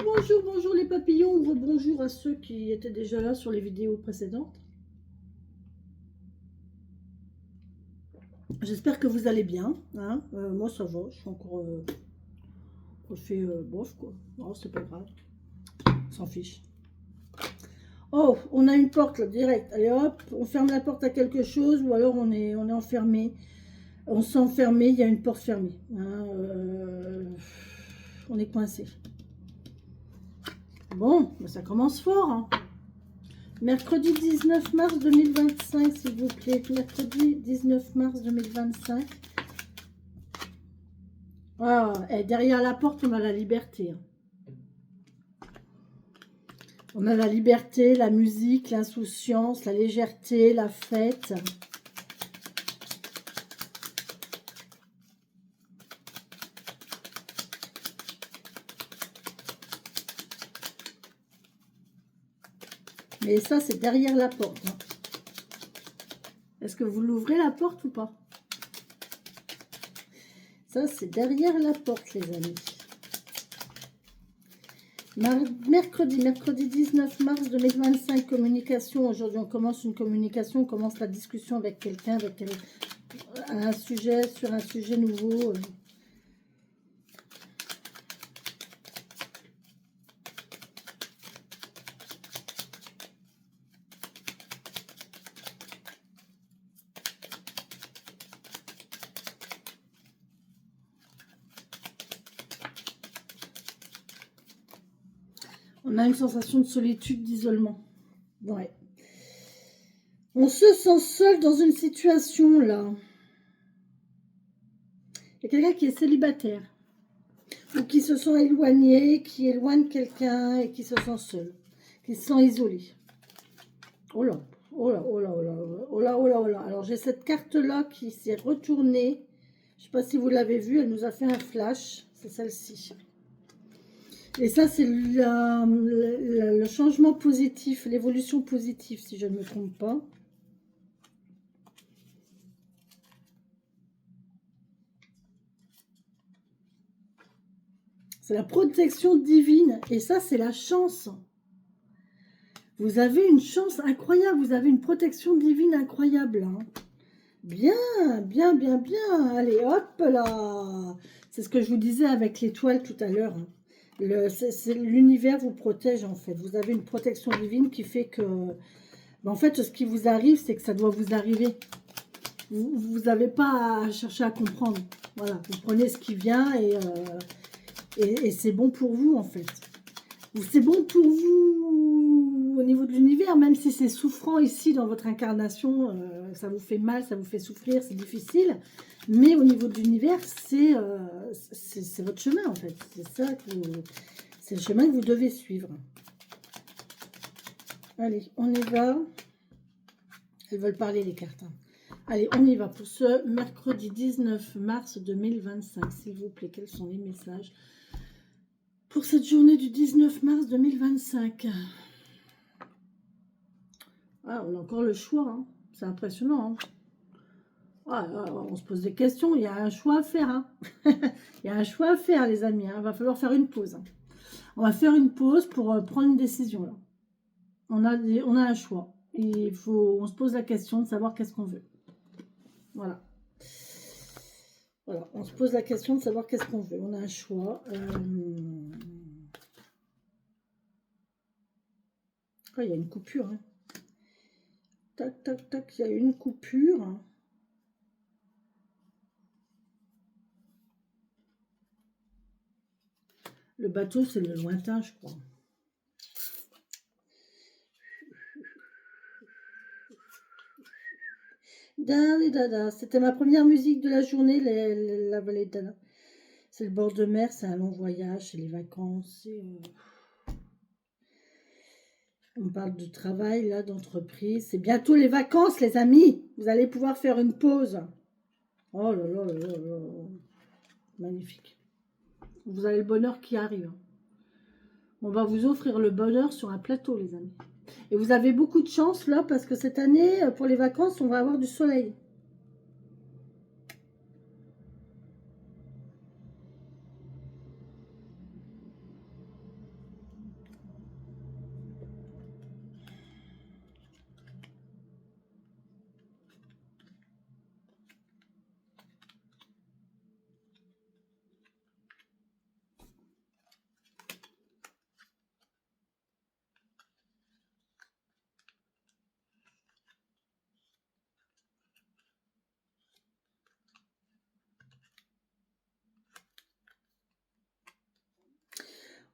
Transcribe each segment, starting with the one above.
bonjour, bonjour les papillons, bonjour à ceux qui étaient déjà là sur les vidéos précédentes. J'espère que vous allez bien, hein. Moi ça va, je suis encore refait bof quoi. Non, c'est pas grave, on s'en fiche. Oh, on a une porte là, direct. Allez hop, on ferme la porte à quelque chose ou alors on est enfermé. On s'est enfermé, il y a une porte fermée. Hein, on est coincé. Bon, bah ça commence fort. Hein. Mercredi 19 mars 2025, s'il vous plaît. Mercredi 19 mars 2025. Ah, et derrière la porte, on a la liberté. On a la liberté, la musique, l'insouciance, la légèreté, la fête. Mais ça, c'est derrière la porte. Hein. Est-ce que vous l'ouvrez la porte ou pas? Ça, c'est derrière la porte, les amis. Mercredi 19 mars 2025, communication. Aujourd'hui, on commence une communication, on commence la discussion avec quelqu'un, avec un sujet, sur un sujet nouveau. On a une sensation de solitude, d'isolement. Ouais. On se sent seul dans une situation, là. Il y a quelqu'un qui est célibataire. Ou qui se sent éloigné, qui éloigne quelqu'un et qui se sent seul. Qui se sent isolé. Oh là, oh là, oh là, oh là, oh là, oh là, oh là. Alors, j'ai cette carte-là qui s'est retournée. Je ne sais pas si vous l'avez vue, elle nous a fait un flash. C'est celle-ci. Et ça, c'est le changement positif, l'évolution positive, si je ne me trompe pas. C'est la protection divine. Et ça, c'est la chance. Vous avez une chance incroyable. Vous avez une protection divine incroyable. Hein. Bien, bien, bien, bien. Allez, hop là. C'est ce que je vous disais avec l'étoile tout à l'heure. Hein. L'univers vous protège en fait. Vous avez une protection divine qui fait que... En fait, ce qui vous arrive, c'est que ça doit vous arriver. Vous n'avez pas à chercher à comprendre. Voilà, vous prenez ce qui vient et c'est bon pour vous en fait. C'est bon pour vous au niveau de l'univers, même si c'est souffrant ici dans votre incarnation, ça vous fait mal, ça vous fait souffrir, c'est difficile. Mais au niveau de l'univers, c'est votre chemin en fait. C'est ça que c'est le chemin que vous devez suivre. Allez, on y va. Elles veulent parler les cartes. Hein. Allez, on y va pour ce mercredi 19 mars 2025. S'il vous plaît, quels sont les messages pour cette journée du 19 mars 2025? Ah, on a encore le choix. Hein. C'est impressionnant. Hein. Ah, on se pose des questions. Il y a un choix à faire. Hein. Il y a un choix à faire, les amis. Hein. Il va falloir faire une pause. Hein. On va faire une pause pour prendre une décision. Là. On a un choix. On se pose la question de savoir qu'est-ce qu'on veut. Voilà. Voilà, on se pose la question de savoir qu'est-ce qu'on veut. On a un choix. Ah, il y a une coupure. Hein. Tac, tac, tac, il y a une coupure. Le bateau, c'est le lointain, je crois. C'était ma première musique de la journée, la vallée de Dana. C'est le bord de mer, c'est un long voyage, c'est les vacances. On parle de travail, là, d'entreprise. C'est bientôt les vacances, les amis. Vous allez pouvoir faire une pause. Oh là là là là là. Magnifique. Vous avez le bonheur qui arrive. On va vous offrir le bonheur sur un plateau, les amis. Et vous avez beaucoup de chance, là, parce que cette année, pour les vacances, on va avoir du soleil.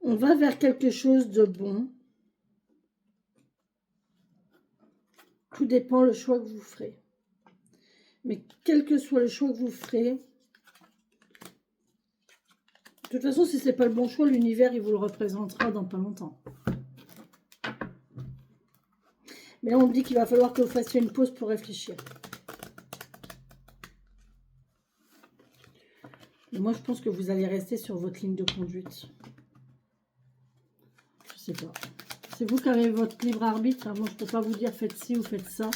On va vers quelque chose de bon. Tout dépend le choix que vous ferez. Mais quel que soit le choix que vous ferez, de toute façon, si ce n'est pas le bon choix, l'univers, il vous le représentera dans pas longtemps. Mais là, on me dit qu'il va falloir que vous fassiez une pause pour réfléchir. Et moi, je pense que vous allez rester sur votre ligne de conduite. Je sais pas. C'est vous qui avez votre libre arbitre. Hein. Moi, je ne peux pas vous dire faites ci ou faites ça.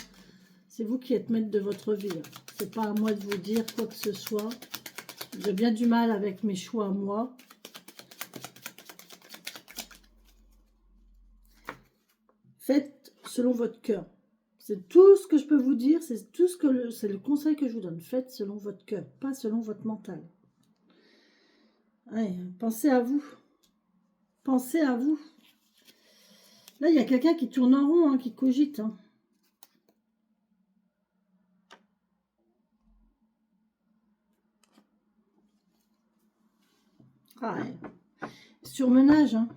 C'est vous qui êtes maître de votre vie. C'est pas à moi de vous dire quoi que ce soit. J'ai bien du mal avec mes choix à moi. Faites selon votre cœur. C'est tout ce que je peux vous dire. C'est tout ce que c'est le conseil que je vous donne. Faites selon votre cœur, pas selon votre mental. Ouais, pensez à vous. Pensez à vous. Là, il y a quelqu'un qui tourne en rond, hein, qui cogite. Hein. Ah ouais. Surmenage. Hein.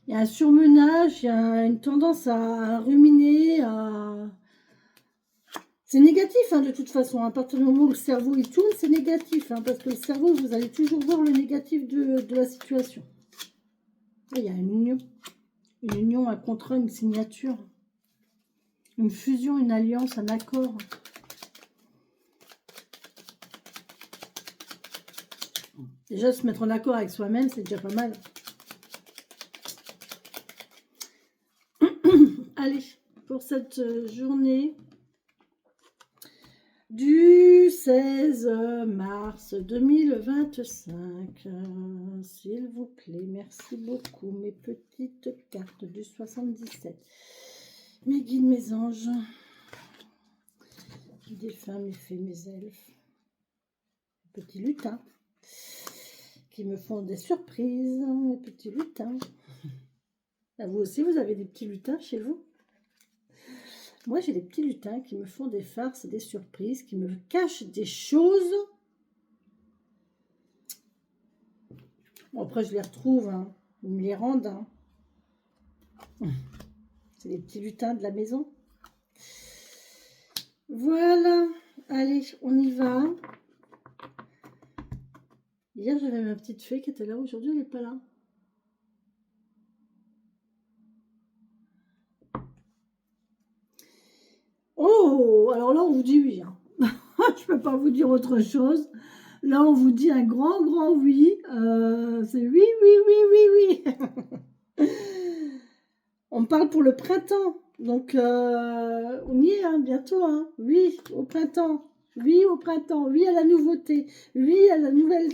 Il y a un surmenage, il y a une tendance à ruminer, à... C'est négatif, hein, de toute façon. À partir du moment où le cerveau il tourne, c'est négatif. Hein, parce que le cerveau, vous allez toujours voir le négatif de la situation. Là, il y a une union. Une union, un contrat, une signature. Une fusion, une alliance, un accord. Déjà, se mettre en accord avec soi-même, c'est déjà pas mal. Allez, pour cette journée du 16 mars 2025, s'il vous plaît, merci beaucoup, mes petites cartes du 77, mes guides, mes anges, mes défunts, mes fées, mes elfes, mes petits lutins, qui me font des surprises, mes petits lutins. Là, vous aussi, vous avez des petits lutins chez vous? Moi, j'ai des petits lutins qui me font des farces, des surprises, qui me cachent des choses. Bon, après, je les retrouve, hein. Ils me les rendent. Hein. C'est les petits lutins de la maison. Voilà. Allez, on y va. Hier, j'avais ma petite fée qui était là. Aujourd'hui, elle n'est pas là. Oh, alors là, on vous dit oui. Hein. Je ne peux pas vous dire autre chose. Là, on vous dit un grand, grand oui. C'est oui, oui, oui, oui, oui. On parle pour le printemps. Donc, on y est hein, bientôt. Hein. Oui, au printemps. Oui, au printemps. Oui, à la nouveauté. Oui, à la nouvelle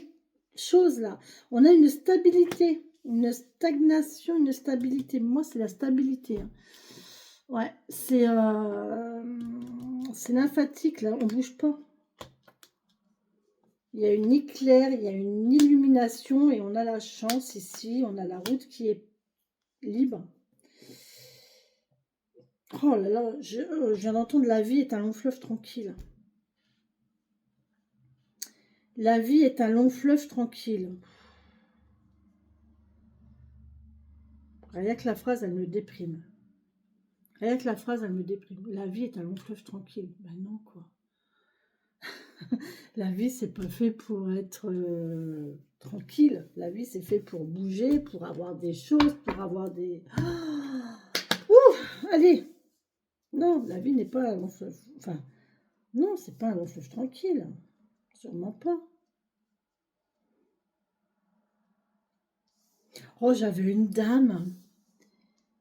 chose, là. On a une stabilité. Une stagnation, une stabilité. Moi, c'est la stabilité. Hein. Ouais, c'est lymphatique, là, on bouge pas. Il y a une éclair, il y a une illumination et on a la chance ici, on a la route qui est libre. Oh là là, je viens d'entendre la vie est un long fleuve tranquille. La vie est un long fleuve tranquille. Rien que la phrase, elle me déprime. Rien que la phrase, elle me déprime. La vie est un long fleuve tranquille. Ben non, quoi. La vie, c'est pas fait pour être tranquille. La vie, c'est fait pour bouger, pour avoir des choses, pour avoir des... Ouh, allez. Non, la vie n'est pas un long fleuve. Enfin, non, c'est pas un long fleuve tranquille. Sûrement pas. Oh, j'avais une dame.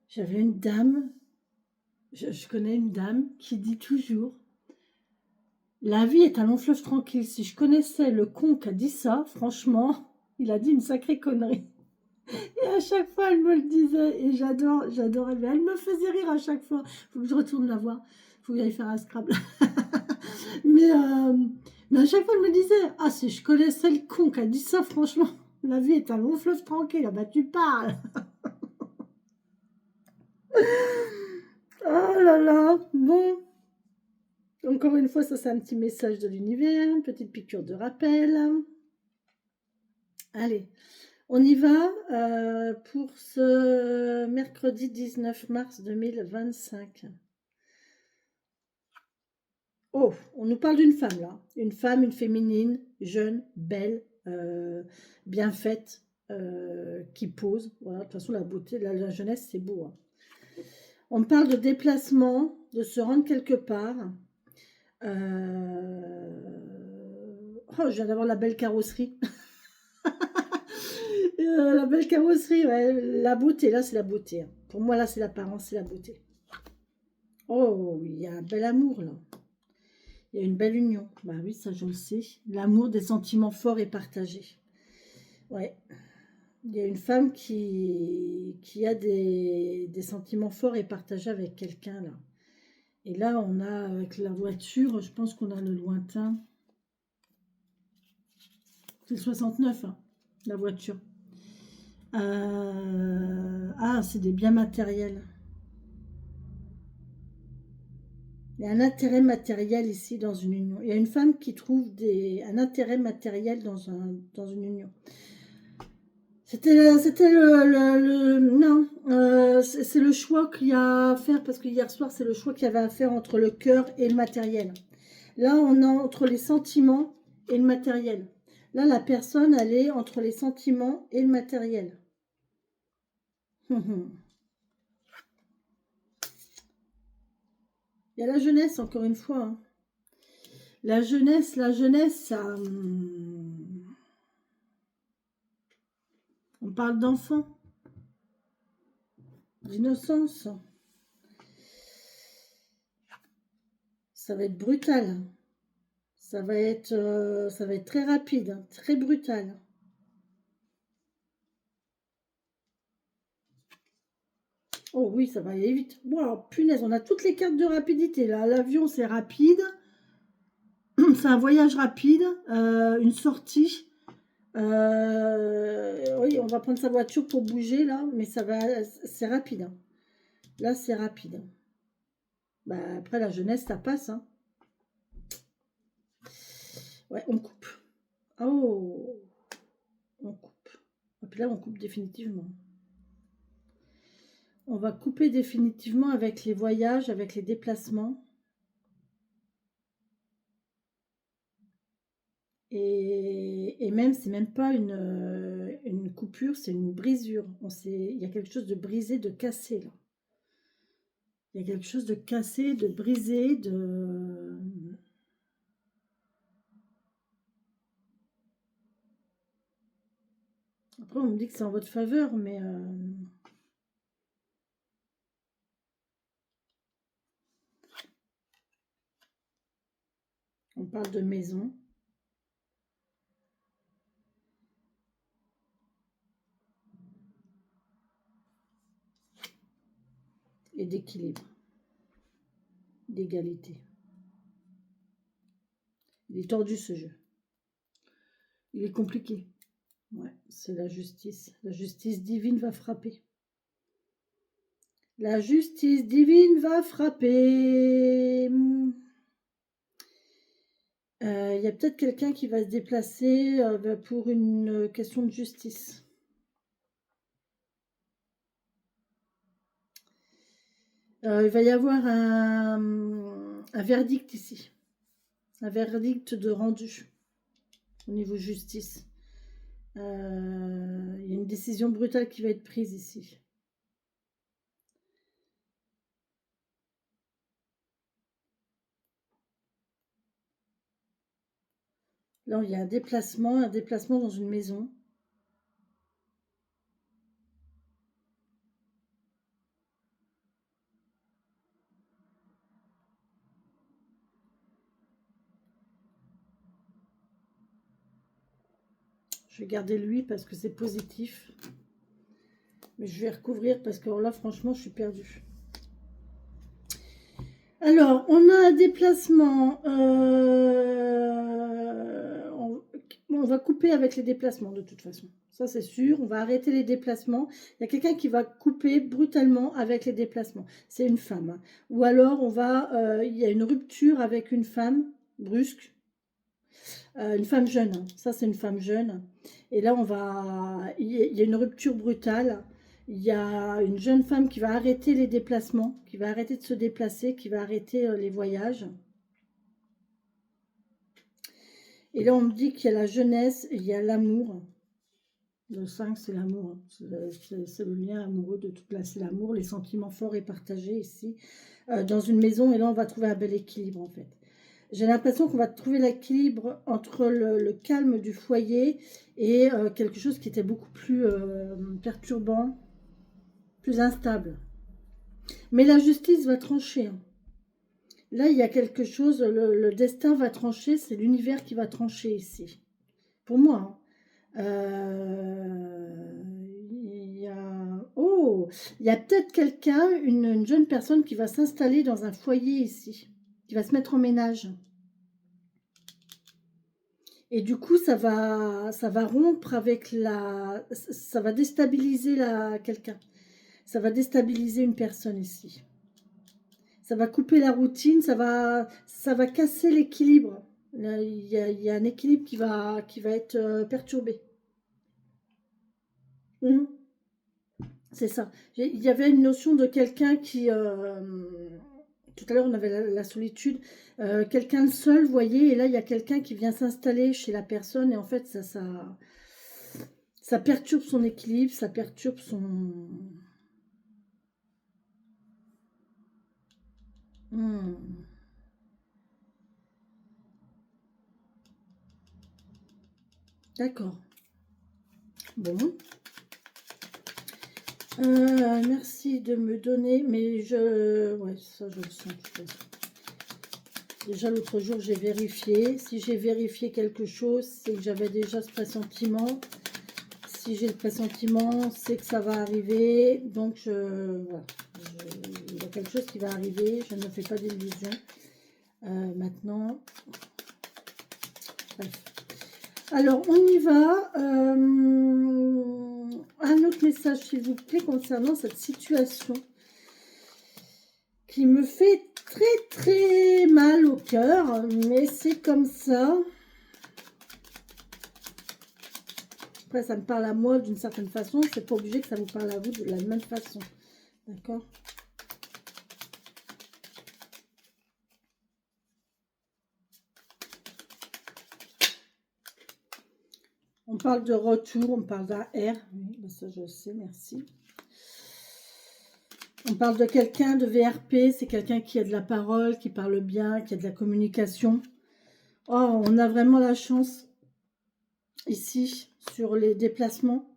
J'avais une dame. Je connais une dame qui dit toujours... La vie est un long fleuve tranquille. Si je connaissais le con qui a dit ça, franchement, il a dit une sacrée connerie. Et à chaque fois, elle me le disait. Et j'adorais. Mais elle me faisait rire à chaque fois. Il faut que je retourne la voir. Il faut que j'aille faire un Scrabble. mais à chaque fois, elle me disait, ah, si je connaissais le con qui a dit ça, franchement, la vie est un long fleuve tranquille. Ah bah, tu parles. Oh là là. Bon. Encore une fois, ça c'est un petit message de l'univers, une petite piqûre de rappel. Allez, On y va pour ce mercredi 19 mars 2025. Oh, on nous parle d'une femme là. Une femme, une féminine, jeune, belle, bien faite, qui pose. Voilà, de toute façon, la beauté, la jeunesse, c'est beau. Hein. On parle de déplacement, de se rendre quelque part. Oh, je viens d'avoir la belle carrosserie. La belle carrosserie, ouais. La beauté, là, c'est la beauté. Hein. Pour moi, là, c'est l'apparence, c'est la beauté. Oh, il y a un bel amour, là. Il y a une belle union. Bah oui, ça, je le sais. L'amour, des sentiments forts et partagés. Ouais. Il y a une femme qui a des sentiments forts et partagés avec quelqu'un, là. Et là, on a, avec la voiture, je pense qu'on a le lointain. C'est le 69, hein, la voiture. Ah, c'est des biens matériels. Il y a un intérêt matériel ici dans une union. Il y a une femme qui trouve un intérêt matériel dans une union. C'était non, c'est le choix qu'il y a à faire, parce que hier soir, c'est le choix qu'il y avait à faire entre le cœur et le matériel. Là, on est entre les sentiments et le matériel. Là, la personne, elle est entre les sentiments et le matériel. Il y a la jeunesse, encore une fois. Hein. La jeunesse, ça... On parle d'enfants, d'innocence. Ça va être brutal. Ça va être très rapide, très brutal. Oh oui, ça va aller vite. Wow, punaise, on a toutes les cartes de rapidité. Là, l'avion, c'est rapide. C'est un voyage rapide, une sortie. Oui, on va prendre sa voiture pour bouger, là. Mais c'est rapide. Hein. Là, c'est rapide. Bah, après, la jeunesse, ça passe. Hein. Ouais, on coupe. Oh, on coupe. Et puis là, on coupe définitivement. On va couper définitivement avec les voyages, avec les déplacements. Et même, c'est même pas une coupure, c'est une brisure. Il y a quelque chose de brisé, de cassé, là. Il y a quelque chose de cassé, de brisé, de... Après, on me dit que c'est en votre faveur, mais... On parle de maison. Et d'équilibre. D'égalité. Il est tordu, ce jeu. Il est compliqué. Ouais, c'est la justice. La justice divine va frapper. La justice divine va frapper. Il y a peut-être quelqu'un qui va se déplacer pour une question de justice. Il va y avoir un verdict ici. Un verdict de rendu au niveau justice. Il y a une décision brutale qui va être prise ici. Là, il y a un déplacement dans une maison. Je vais garder lui parce que c'est positif. Mais je vais recouvrir parce que là, franchement, je suis perdue. Alors, on a un déplacement. On va couper avec les déplacements de toute façon. Ça, c'est sûr. On va arrêter les déplacements. Il y a quelqu'un qui va couper brutalement avec les déplacements. C'est une femme. Hein. Ou alors, il y a une rupture avec une femme brusque. Une femme jeune, hein. Ça c'est une femme jeune. Et là, il y a une rupture brutale. Il y a une jeune femme qui va arrêter les déplacements, qui va arrêter de se déplacer, qui va arrêter les voyages. Et là, on me dit qu'il y a la jeunesse, il y a l'amour. Le 5, c'est l'amour, hein. C'est le lien amoureux de toute la... C'est l'amour, les sentiments forts et partagés ici, dans une maison. Et là, on va trouver un bel équilibre, en fait. J'ai l'impression qu'on va trouver l'équilibre entre le calme du foyer et quelque chose qui était beaucoup plus perturbant, plus instable. Mais la justice va trancher, hein. Là, il y a quelque chose, le destin va trancher, c'est l'univers qui va trancher ici. Pour moi, hein. Oh, il y a peut-être quelqu'un, une jeune personne qui va s'installer dans un foyer ici, qui va se mettre en ménage. Et du coup, ça va rompre avec la... Ça va déstabiliser quelqu'un. Ça va déstabiliser une personne ici. Ça va couper la routine, ça va casser l'équilibre. Il y a un équilibre qui va être perturbé. C'est ça. Il y avait une notion de quelqu'un qui... tout à l'heure, on avait la solitude. Quelqu'un de seul, vous voyez, et là, il y a quelqu'un qui vient s'installer chez la personne, et en fait, ça perturbe son équilibre, ça perturbe son... D'accord. Bon. Merci de me donner, mais je... Ouais, ça, je le sens. Déjà, l'autre jour, j'ai vérifié. Si j'ai vérifié quelque chose, c'est que j'avais déjà ce pressentiment. Si j'ai le pressentiment, c'est que ça va arriver. Donc, voilà. Il y a quelque chose qui va arriver. Je ne me fais pas d'illusions. Maintenant, bref. Alors, on y va. Un autre message, s'il vous plaît, concernant cette situation qui me fait très, très mal au cœur. Mais c'est comme ça. Après, ça me parle à moi d'une certaine façon. C'est pas obligé que ça vous parle à vous de la même façon. D'accord ? On parle de retour, on parle d'un R. Oui, ben ça je sais, merci. On parle de quelqu'un de VRP, c'est quelqu'un qui a de la parole, qui parle bien, qui a de la communication. Oh, on a vraiment la chance ici sur les déplacements.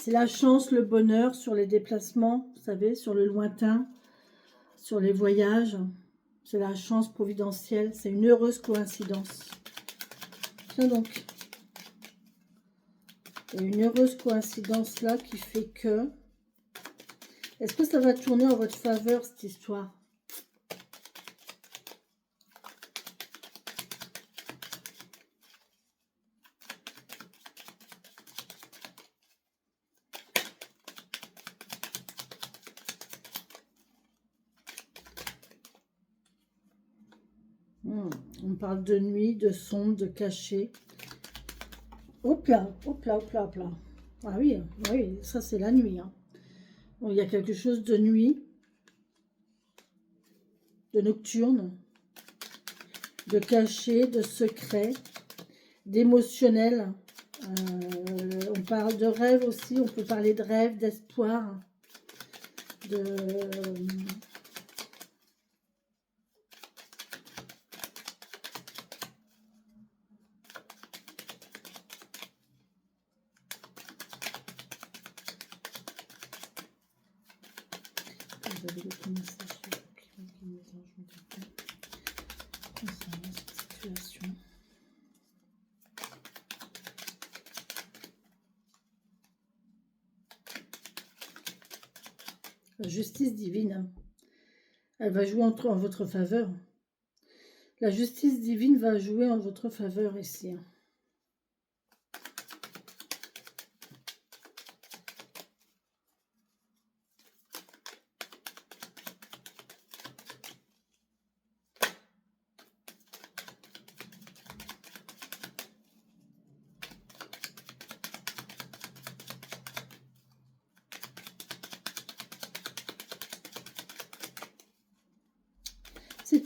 C'est la chance, le bonheur sur les déplacements, vous savez, sur le lointain, sur les voyages. C'est la chance providentielle, c'est une heureuse coïncidence. Tiens donc. Il y a une heureuse coïncidence là qui fait que... Est-ce que ça va tourner en votre faveur, cette histoire? On parle de nuit, de sombre, de caché. Hop là, hop là, hop là, hop là. Ah oui, oui, ça c'est la nuit, hein. Bon, il y a quelque chose de nuit, de nocturne, de caché, de secret, d'émotionnel. On parle de rêve aussi, on peut parler de rêve, d'espoir, de... Vous avez d'autres messages concernant cette situation. La justice divine, elle va jouer en votre faveur. La justice divine va jouer en votre faveur ici.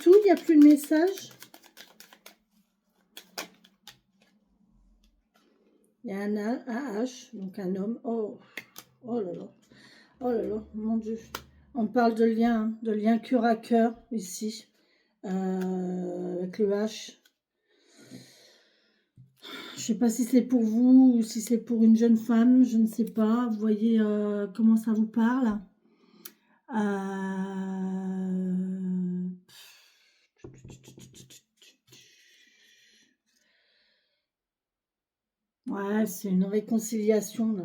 tout, il n'y a plus de message. Il y a un H, donc un homme. Oh, oh là là. Oh là là, mon Dieu. On parle de lien cœur à cœur ici. Avec le H. Je ne sais pas si c'est pour vous ou si c'est pour une jeune femme, je ne sais pas. Vous voyez comment ça vous parle. Ouais, c'est une réconciliation là.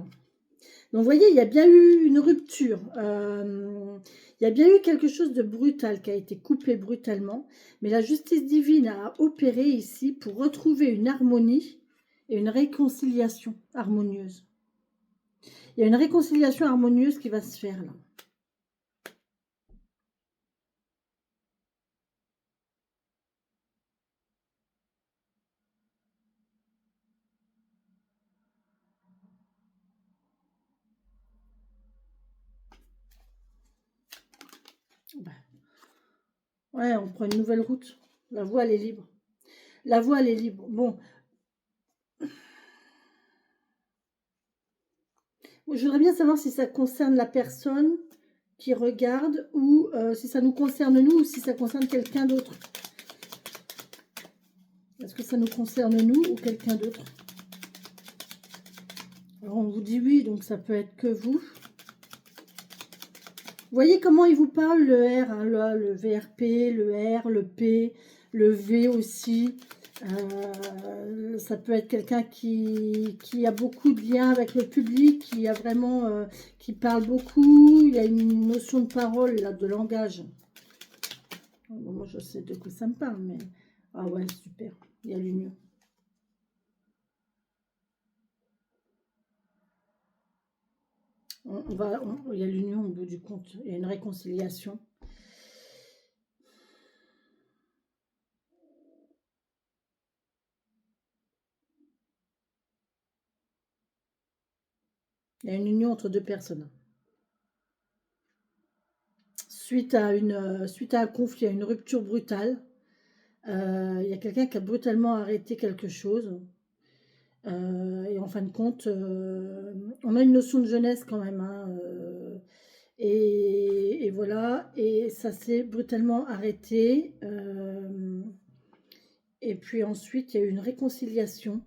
Donc, vous voyez, il y a bien eu une rupture. Il y a bien eu quelque chose de brutal qui a été coupé brutalement. Mais la justice divine a opéré ici pour retrouver une harmonie et une réconciliation harmonieuse. Il y a une réconciliation harmonieuse qui va se faire là. Ouais, on prend une nouvelle route. La voie, elle est libre. La voie, elle est libre. Bon. Je voudrais bien savoir si ça concerne la personne qui regarde ou si ça nous concerne nous ou si ça concerne quelqu'un d'autre. Est-ce que ça nous concerne nous ou quelqu'un d'autre? Alors on vous dit oui, donc ça peut être que vous. Vous voyez comment il vous parle, le R, hein, le VRP, le R, le P, le V aussi. Ça peut être quelqu'un qui a beaucoup de liens avec le public, qui a vraiment, qui parle beaucoup. Il y a une notion de parole, là, de langage. Bon, moi, je sais de quoi ça me parle, mais... Ah ouais, super. Il y a l'union. Il y a l'union au bout du compte. Il y a une réconciliation. Il y a une union entre deux personnes. Suite à un conflit, à une rupture brutale, il y a quelqu'un qui a brutalement arrêté quelque chose. Et en fin de compte, on a une notion de jeunesse quand même. Hein, et voilà, et ça s'est brutalement arrêté. Et puis ensuite, il y a eu une réconciliation.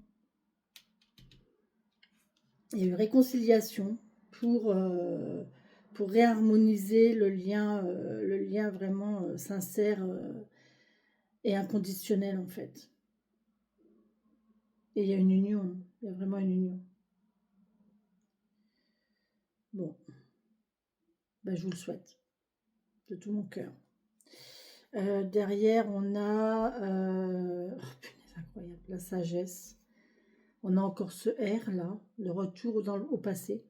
Il y a eu une réconciliation pour réharmoniser le lien vraiment sincère et inconditionnel en fait. Et il y a une union, il y a vraiment une union. Bon, ben, je vous le souhaite de tout mon cœur. Derrière, on a oh, punaise, incroyable, la sagesse. On a encore ce R là, le retour au passé.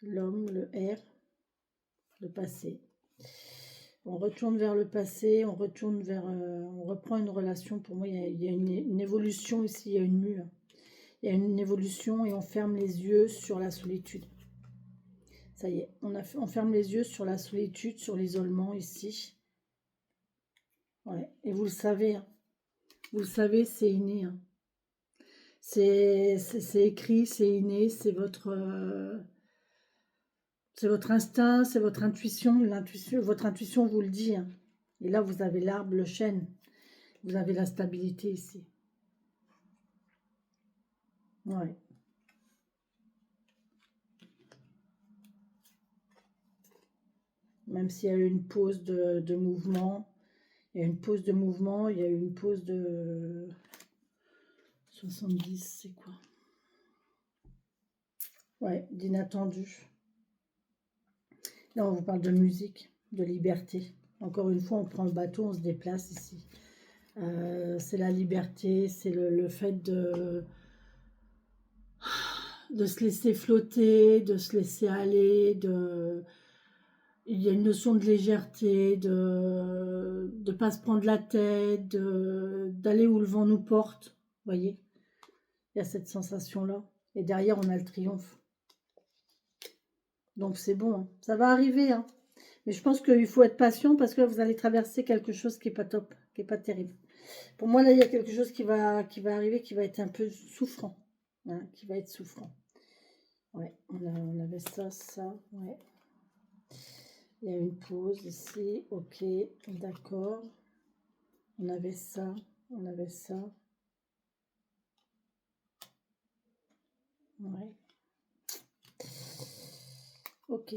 L'homme, le R, le passé. On retourne vers le passé, on retourne vers, on reprend une relation. Pour moi, il y a une évolution ici, il y a une mue. Il y a une évolution et on ferme les yeux sur la solitude. Ça y est, on ferme les yeux sur la solitude, sur l'isolement ici. Ouais, et vous le savez, hein. Vous le savez, c'est inné. Hein. C'est écrit, c'est inné, c'est votre instinct, c'est votre intuition. Votre intuition vous le dit. Hein. Et là, vous avez l'arbre, le chêne. Vous avez la stabilité ici. Ouais. Même s'il y a eu une pause de mouvement, il y a une pause de mouvement, il y a eu une pause de 70, c'est quoi? Ouais, d'inattendu. Là, on vous parle de musique, de liberté. Encore une fois, on prend le bateau, on se déplace ici. C'est la liberté, c'est le fait de se laisser flotter, de se laisser aller, il y a une notion de légèreté, de ne pas se prendre la tête, d'aller où le vent nous porte. Vous voyez, il y a cette sensation-là. Et derrière, on a le triomphe. Donc c'est bon, hein. Ça va arriver, hein. Mais je pense qu'il faut être patient parce que là, vous allez traverser quelque chose qui n'est pas top, qui n'est pas terrible. Pour moi, là, il y a quelque chose qui va arriver, qui va être un peu souffrant. Hein, qui va être souffrant. Ouais, on avait ça, ça, ouais. Il y a une pause ici, ok, d'accord. On avait ça, on avait ça. Ouais. Ok.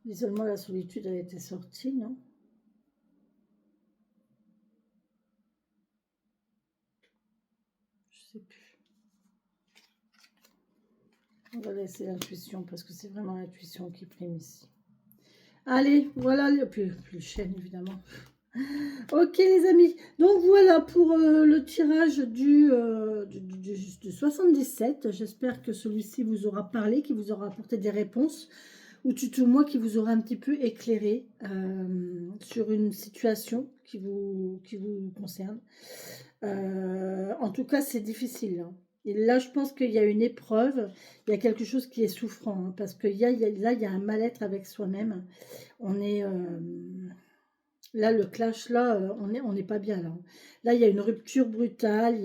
L'isolement, la solitude a été sortie, non? Je sais plus. On va laisser l'intuition parce que c'est vraiment l'intuition qui prime ici. Allez, voilà, plus le chêne évidemment. Ok les amis, donc voilà pour le tirage du 77. J'espère que celui-ci vous aura parlé, qui vous aura apporté des réponses, ou tout au moins qui vous aura un petit peu éclairé sur une situation qui vous concerne. En tout cas, c'est difficile, hein. Et là, je pense qu'il y a une épreuve, il y a quelque chose qui est souffrant, hein, parce que là, il y a un mal-être avec soi-même. On est... là, le clash, là, on n'est pas bien, là. Là, il y a une rupture brutale,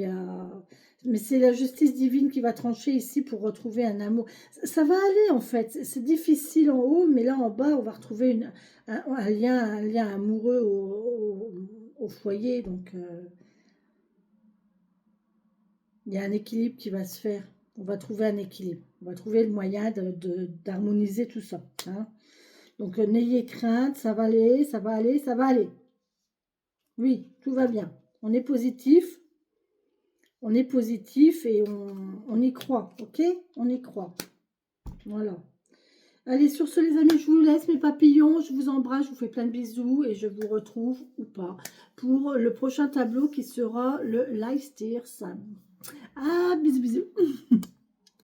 mais c'est la justice divine qui va trancher ici pour retrouver un amour. Ça va aller, en fait. C'est difficile en haut, mais là, en bas, on va retrouver un lien amoureux au foyer, donc... il y a un équilibre qui va se faire. On va trouver un équilibre. On va trouver le moyen d'harmoniser tout ça, hein. Donc, n'ayez crainte, ça va aller, ça va aller, ça va aller. Oui, tout va bien. On est positif. On est positif et on y croit, ok? On y croit. Voilà. Allez, sur ce, les amis, je vous laisse, mes papillons. Je vous embrasse, je vous fais plein de bisous et je vous retrouve, ou pas, pour le prochain tableau qui sera le Leicester Sam. Ah, bisous, bisous.